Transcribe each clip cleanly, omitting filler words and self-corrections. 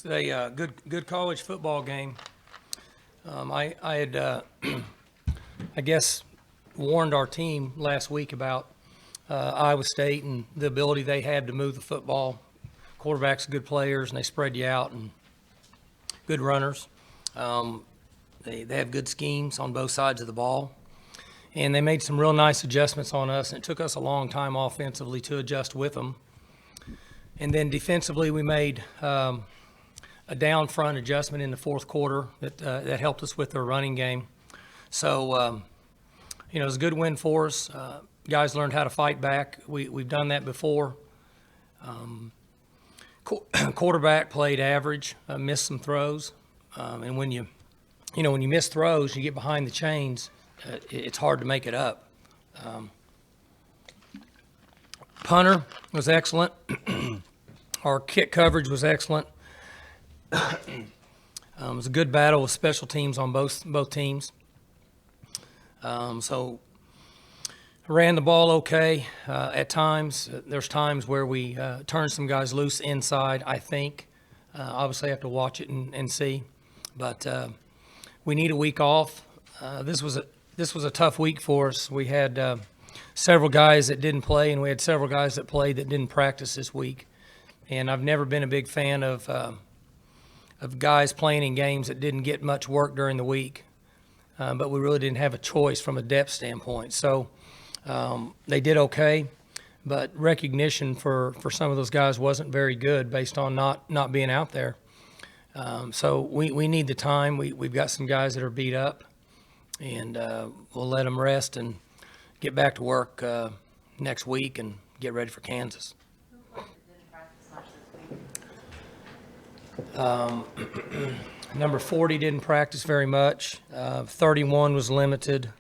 It's a good college football game. I had, I guess, warned our team last week about Iowa State and the ability they had to move the football. Quarterbacks are good players, and they spread you out, and good runners. They have good schemes on both sides of the ball. And they made some real nice adjustments on us, and it took us a long time offensively to adjust with them. And then defensively, we made a down front adjustment in the fourth quarter that helped us with their running game. So, it was a good win for us. Guys learned how to fight back. We've done that before. Quarterback played average, missed some throws. And when you miss throws, you get behind the chains, it's hard to make it up. Punter was excellent. Our kick coverage was excellent. It was a good battle with special teams on both teams. So I ran the ball okay at times. There's times where we turned some guys loose inside, I think. Obviously, I have to watch it and see. But we need a week off. This was a tough week for us. We had several guys that didn't play, and we had several guys that played that didn't practice this week. And I've never been a big fan of guys playing in games that didn't get much work during the week. But we really didn't have a choice from a depth standpoint. So they did okay, but recognition for some of those guys wasn't very good based on not being out there. So we need the time. We've got some guys that are beat up, and we'll let them rest and get back to work next week and get ready for Kansas. Number 40 didn't practice very much. 31 was limited.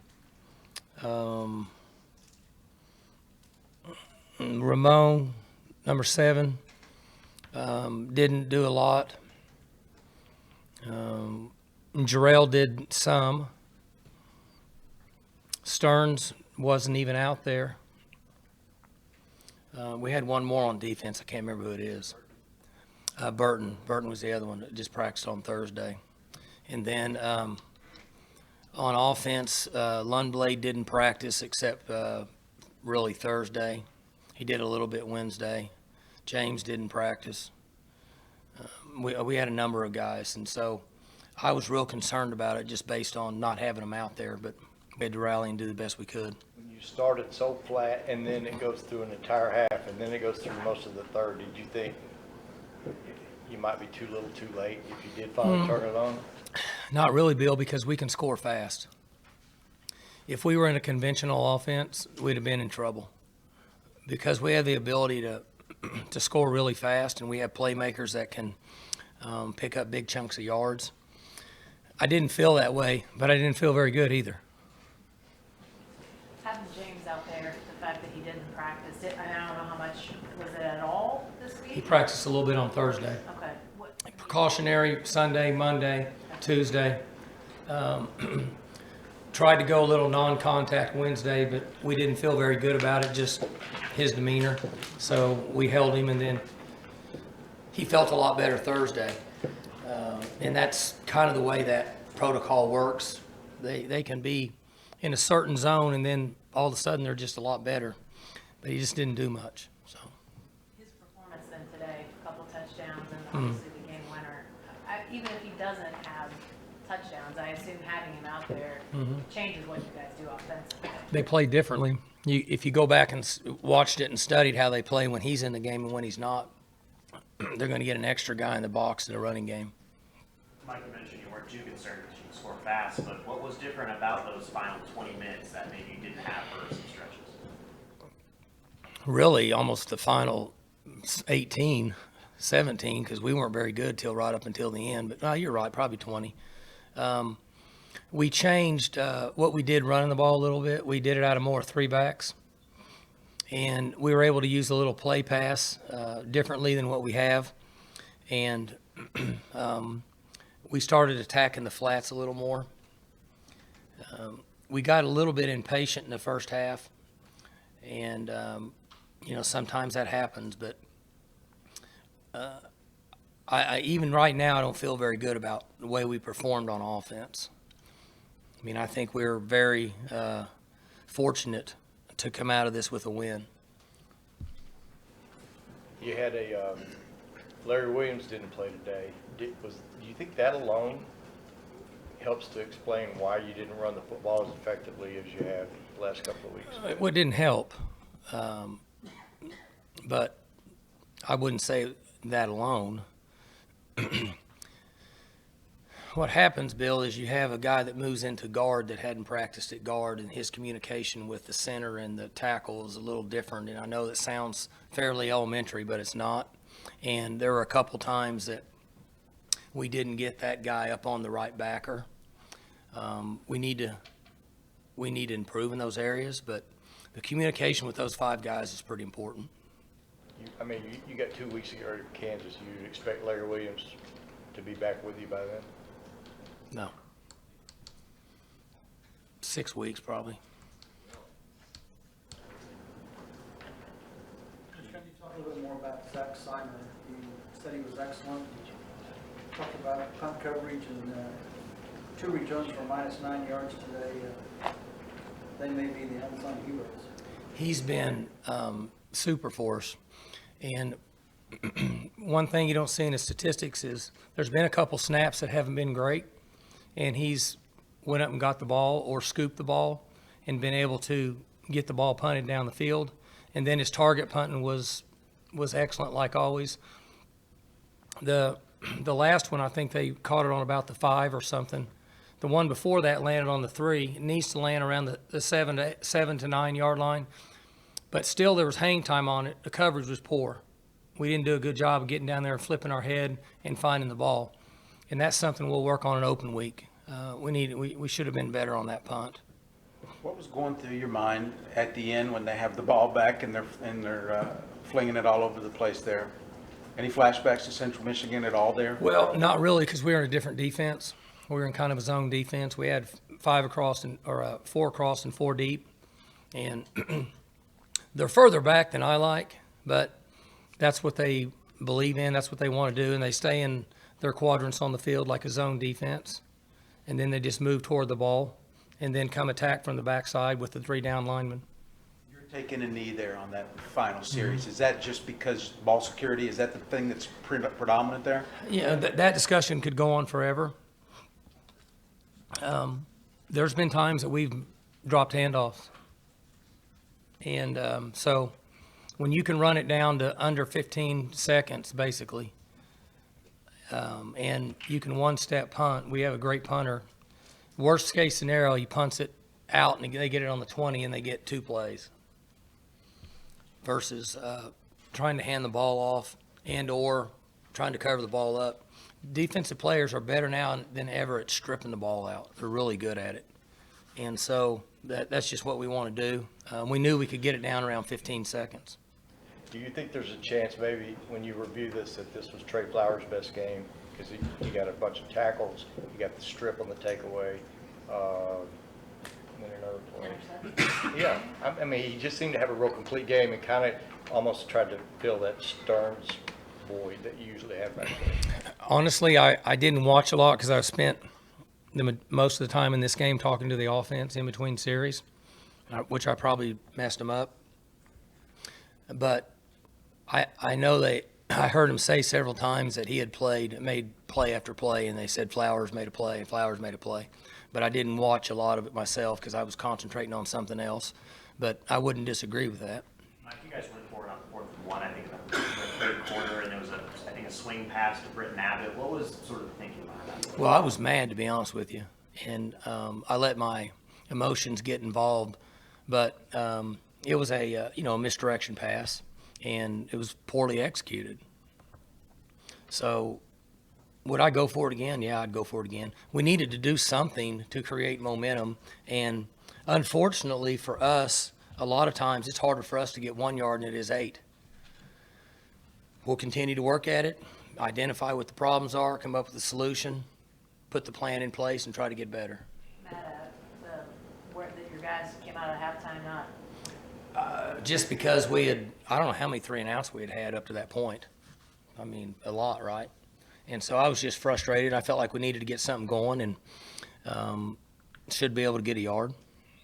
Ramon, number 7, didn't do a lot. Jarrell did some. Stearns wasn't even out there. We had one more on defense. I can't remember who it is. Burton was the other one that just practiced on Thursday. And then on offense, Lundblade didn't practice except really Thursday. He did a little bit Wednesday. James didn't practice. We had a number of guys, and so I was real concerned about it just based on not having them out there, but we had to rally and do the best we could. When you started so flat, and then it goes through an entire half, and then it goes through most of the third, did you think you might be too little too late if you did finally turn it on? Not really, Bill, because we can score fast. If we were in a conventional offense, we'd have been in trouble because we have the ability to score really fast, and we have playmakers that can pick up big chunks of yards. I didn't feel that way, but I didn't feel very good either. Having James out there, the fact that he didn't practice it, I don't know how much, was it at all this week? He practiced a little bit on Thursday. Okay. Precautionary Sunday, Monday, Tuesday. Tried to go a little non-contact Wednesday, but we didn't feel very good about it, just his demeanor. So we held him, and then he felt a lot better Thursday. And that's kind of the way that protocol works. They can be in a certain zone, and then all of a sudden they're just a lot better. But he just didn't do much. So His performance then today, a couple touchdowns, and obviously the game winner. Even if he doesn't have touchdowns, I assume having him out there changes what you guys do offensively. they play differently. If you go back and watched it and studied how they play when he's in the game and when he's not, they're going to get an extra guy in the box in the running game. Mike, you mentioned you weren't too concerned because you can score fast, but what was different about those final 20 minutes that maybe you didn't have for some stretches? Really, almost the final 18, 17, because we weren't very good right up until the end. But no, you're right, probably 20. We changed what we did running the ball a little bit. We did it out of more 3-backs. And we were able to use a little play pass differently than what we have. And we started attacking the flats a little more. We got a little bit impatient in the first half. And, sometimes that happens. But I even right now, I don't feel very good about the way we performed on offense. I mean, I think we're very fortunate to come out of this with a win. You had Larry Williams didn't play today. Do you think that alone helps to explain why you didn't run the football as effectively as you have the last couple of weeks? Well, it didn't help, but I wouldn't say that alone. What happens, Bill, is you have a guy that moves into guard that hadn't practiced at guard, and his communication with the center and the tackle is a little different. And I know that sounds fairly elementary, but it's not. And there were a couple times that we didn't get that guy up on the right backer. We need to improve in those areas, but the communication with those 5 guys is pretty important. You got 2 weeks ago to Kansas. You'd expect Larry Williams to be back with you by then? No. 6 weeks, probably. Can you talk a little bit more about Zach Simon? You said he was excellent. You talked about punt coverage and 2 returns for -9 yards today. They may be the unsung heroes. He's been super for us. And one thing you don't see in the statistics is there's been a couple snaps that haven't been great, and he's went up and got the ball or scooped the ball and been able to get the ball punted down the field. And then his target punting was excellent, like always. The last one, I think they caught it on about the 5 or something. The one before that landed on the 3. It needs to land around the 7 to 9 yard line. But still, there was hang time on it. The coverage was poor. We didn't do a good job of getting down there and flipping our head and finding the ball. And that's something we'll work on an open week. We should have been better on that punt. What was going through your mind at the end when they have the ball back and they're flinging it all over the place there? Any flashbacks to Central Michigan at all there? Well, not really, because we were in a different defense. We were in kind of a zone defense. We had 4 across and 4 deep, and they're further back than I like, but that's what they believe in. That's what they want to do, and they stay in their quadrants on the field like a zone defense, and then they just move toward the ball and then come attack from the backside with the 3 down linemen. You're taking a knee there on that final series. Is that just because ball security, is that the thing that's predominant there? Yeah, that discussion could go on forever. There's been times that we've dropped handoffs. And so when you can run it down to under 15 seconds, basically, and you can one-step punt, we have a great punter. Worst case scenario, he punts it out and they get it on the 20 and they get 2 plays versus trying to hand the ball off and or trying to cover the ball up. Defensive players are better now than ever at stripping the ball out. They're really good at it. And so that's just what we want to do. We knew we could get it down around 15 seconds. Do you think there's a chance maybe when you review this that this was Trey Flowers' best game? Because you got a bunch of tackles, you got the strip on the takeaway, and then another play. Yeah, I mean, he just seemed to have a real complete game and kind of almost tried to fill that Stearns void that you usually have back there. Honestly, I didn't watch a lot because I spent most of the time in this game talking to the offense in between series, which I probably messed them up. But I know I heard him say several times that he had made play after play, and they said Flowers made a play and Flowers made a play. But I didn't watch a lot of it myself because I was concentrating on something else. But I wouldn't disagree with that. Mike, you guys went for it on 4th and 1, I think, in the 3rd quarter, and there was a swing pass to Britton Abbott. What was sort of the thinking behind that? Well, I was mad, to be honest with you, and I let my emotions get involved. But it was a misdirection pass, and it was poorly executed. So would I go for it again? Yeah, I'd go for it again. We needed to do something to create momentum, and unfortunately for us, a lot of times it's harder for us to get 1 yard than it is 8. We'll continue to work at it, identify what the problems are, come up with a solution, put the plan in place, and try to get better. Matt, that your guys came out at halftime not. Just because we had, I don't know how many 3 and outs we had up to that point. I mean, a lot, right? And so I was just frustrated. I felt like we needed to get something going, and should be able to get a yard.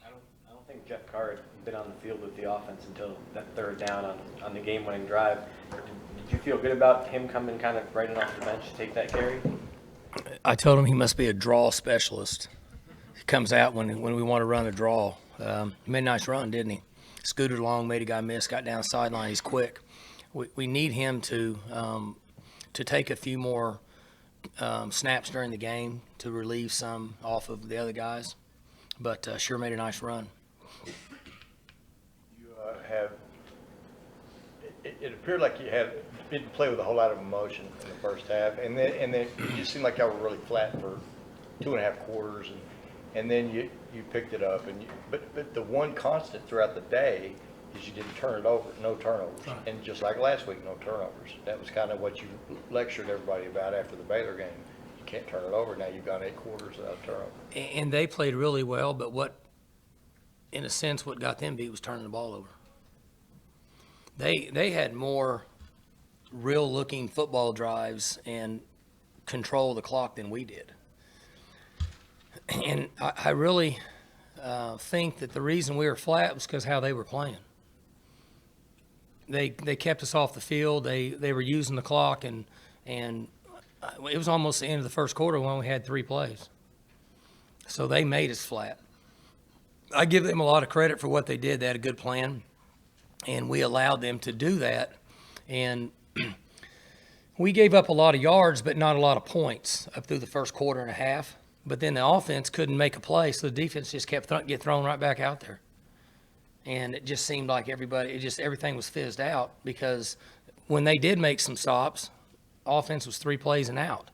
I don't think Jeff Carr had been on the field with the offense until that third down on the game-winning drive. Did you feel good about him coming kind of right in off the bench to take that carry? I told him he must be a draw specialist. He comes out when we want to run a draw. He made a nice run, didn't he? Scooted along, made a guy miss, got down the sideline. He's quick. We need him to take a few more snaps during the game to relieve some off of the other guys. But sure made a nice run. You it appeared like you didn't play with a whole lot of emotion in the first half, and then it just seemed like y'all were really flat for 2.5 quarters, and then you picked it up, but the one constant throughout the day is you didn't turn it over, no turnovers, Right. and just like last week, no turnovers. That was kind of what you lectured everybody about after the Baylor game. You can't turn it over. Now you've gone 8 quarters without a turnover. And they played really well, but in a sense, what got them beat was turning the ball over. They had more real-looking football drives and control of the clock than we did. And I really think that the reason we were flat was because how they were playing. They kept us off the field. They were using the clock, and it was almost the end of the first quarter when we had 3 plays. So they made us flat. I give them a lot of credit for what they did. They had a good plan, and we allowed them to do that. And we gave up a lot of yards, but not a lot of points up through the first quarter and a half. But then the offense couldn't make a play, so the defense just kept get thrown right back out there. And it just seemed like everything was fizzed out, because when they did make some stops, offense was 3 plays and out.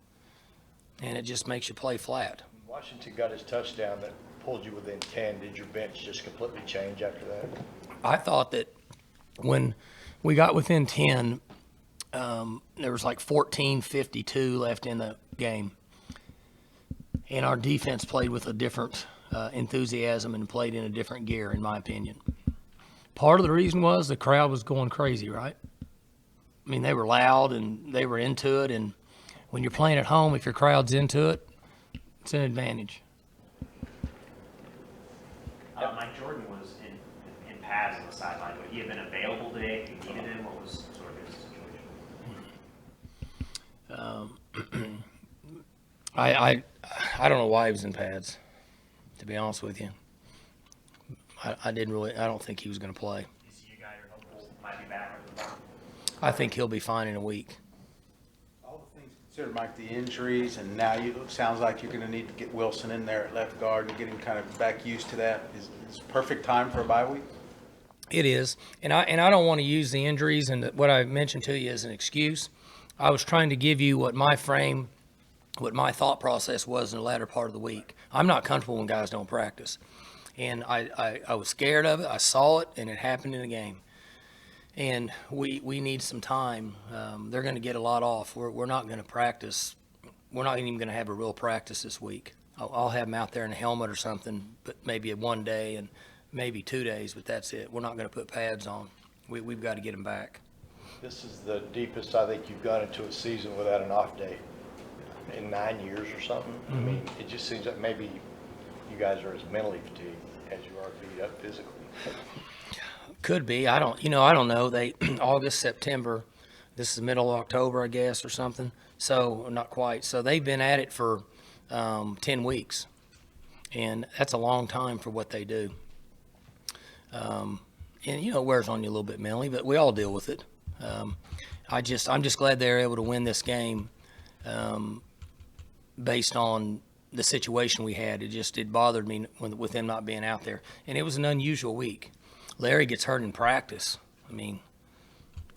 And it just makes you play flat. Washington got his touchdown that pulled you within 10. Did your bench just completely change after that? I thought that when we got within 10, there was like 14:52 left in the game. And our defense played with a different enthusiasm and played in a different gear, in my opinion. Part of the reason was the crowd was going crazy, right? I mean, they were loud and they were into it. And when you're playing at home, if your crowd's into it, it's an advantage. Mike Jordan was in pads on the sideline. Would he have been available today if you needed him? What was sort of his situation? I don't know why he was in pads, to be honest with you. I don't think he was going to play. Is he a guy you're hopeful might be back at the bottom? I think he'll be fine in a week. All the things considered, Mike, the injuries, and now it sounds like you're going to need to get Wilson in there at left guard and get him kind of back used to that. Is perfect time for a bye week? It is, and I don't want to use the injuries and what I mentioned to you as an excuse. I was trying to give you what my thought process was in the latter part of the week. I'm not comfortable when guys don't practice, and I was scared of it. I saw it, and it happened in the game. And we need some time. They're going to get a lot off. We're not going to practice. We're not even going to have a real practice this week. I'll have them out there in a helmet or something, but maybe 1 day and maybe 2 days, but that's it. We're not going to put pads on. We've got to get them back. This is the deepest I think you've gone into a season without an off day in 9 years or something. I mean, it just seems like maybe you guys are as mentally fatigued as you are beat up physically. Could be. I don't know. They August, September. This is middle of October, I guess, or something. So not quite. So they've been at it for 10 weeks, and that's a long time for what they do. And it wears on you a little bit mentally, but we all deal with it. I'm just glad they're able to win this game based on the situation we had. It bothered me with them not being out there, and it was an unusual week. Larry gets hurt in practice. I mean,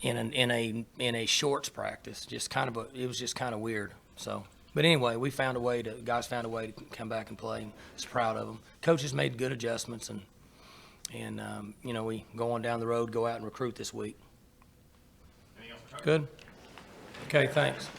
in a shorts practice, it was just kind of weird. So, but anyway, guys found a way to come back and play. I was proud of them. Coaches made good adjustments, and we go on down the road, go out and recruit this week. Good. Okay, thanks.